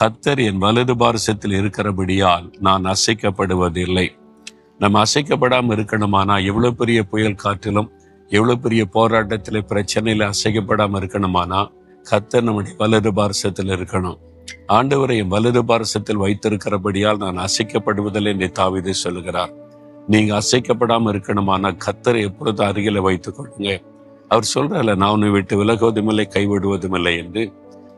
கர்த்தர் என் வலது பாரசத்தில் இருக்கிறபடியால் நான் அசைக்கப்படுவதில்லை. நம்ம அசைக்கப்படாமல் இருக்கணுமானா எவ்வளவு பெரிய புயல் காற்றிலும் எவ்வளவு பெரிய போராட்டத்தில் பிரச்சனையில அசைக்கப்படாமல் இருக்கணுமானா கர்த்தர் நம்முடைய வலது பாரசத்தில் இருக்கணும். ஆண்டவரை என் வலது பாரசத்தில் வைத்திருக்கிறபடியால் நான் அசைக்கப்படுவதில்லை என்று தாவீது சொல்லுகிறார். நீங்க அசைக்கப்படாமல் இருக்கணுமானா கர்த்தரை எப்பொழுது அருகில வைத்துக் கொள்ளுங்க. அவர் சொல்றாரு, நான் உன்னை விட்டு விலகுவதும் இல்லை கைவிடுவதும் இல்லை என்று.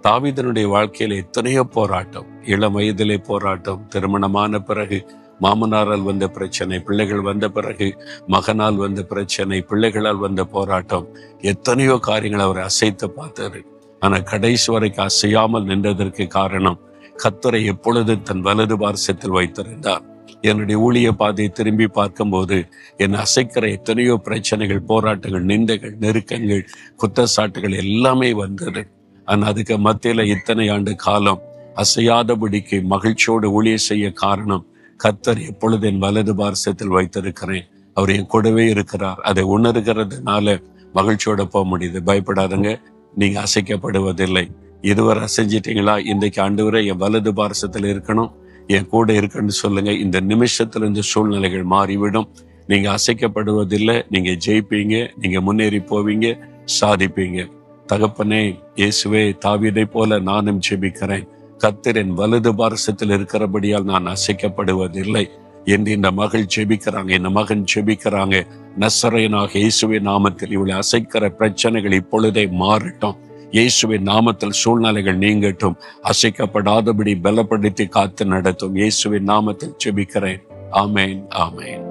தாவீதனுடைய வாழ்க்கையில எத்தனையோ போராட்டம், இளம் வயதிலே போராட்டம், திருமணமான பிறகு மாமனாரால் வந்த பிரச்சனை, பிள்ளைகள் வந்த பிறகு மகனால் வந்த பிரச்சனை, பிள்ளைகளால் வந்த போராட்டம், எத்தனையோ காரியங்கள் அவரை அசைத்து பார்த்தாரு. ஆனா கடைசி வரைக்கும் அசையாமல் நின்றதற்கு காரணம் கர்த்தரை எப்பொழுது தன் வலது பாரசத்தில் வைத்திருந்தார். என்னுடைய ஊழிய பாதையை திரும்பி பார்க்கும்போது என்னை அசைக்கிற எத்தனையோ பிரச்சனைகள், போராட்டங்கள், நிந்தைகள், நெருக்கங்கள், குற்றச்சாட்டுகள் எல்லாமே வந்தது. ஆனால் அதுக்கு மத்தியில இத்தனை ஆண்டு காலம் அசையாதபடிக்கு மகிழ்ச்சியோடு ஊழிய செய்ய காரணம் கர்த்தர் எப்பொழுது என் வலது பாரசத்தில் வைத்திருக்கிறேன், அவர் என் கூடவே இருக்கிறார். அதை உணர்கிறதுனால மகிழ்ச்சியோட போக முடியுது. பயப்படாதங்க, நீங்க அசைக்கப்படுவதில்லை. இதுவரை அசைஞ்சிட்டீங்களா? இன்றைக்கு ஆண்டவரே என் வலது பாரசத்தில் இருக்கணும், என் கூட இருக்குன்னு சொல்லுங்க. இந்த நிமிஷத்துல இந்த சூழ்நிலைகள் மாறிவிடும். நீங்க அசைக்கப்படுவதில்லை, நீங்க ஜெயிப்பீங்க, நீங்க முன்னேறி போவீங்க, சாதிப்பீங்க. தகப்பனே இயேசுவே, தாவீதை போல நானும் ஜெபிக்கிறேன். கர்த்தர் என் வலது பாரசத்தில் இருக்கிறபடியால் நான் அசைக்கப்படுவதில்லை என்று இந்த மகள் ஜெபிக்கிறாங்க, இந்த மகன் ஜெபிக்கிறாங்க. நசரேயனாக இயேசுவின் நாமத்தில் இவளை அசைக்கிற பிரச்சனைகள் இப்பொழுதே மாறட்டும். இயேசுவின் நாமத்தில் சூழ்நிலைகள் நீங்கட்டும். அசைக்கப்படாதபடி பலப்படுத்தி காத்து நடத்தும். இயேசுவின் நாமத்தில் ஜெபிக்கிறேன். ஆமேன், ஆமேன்.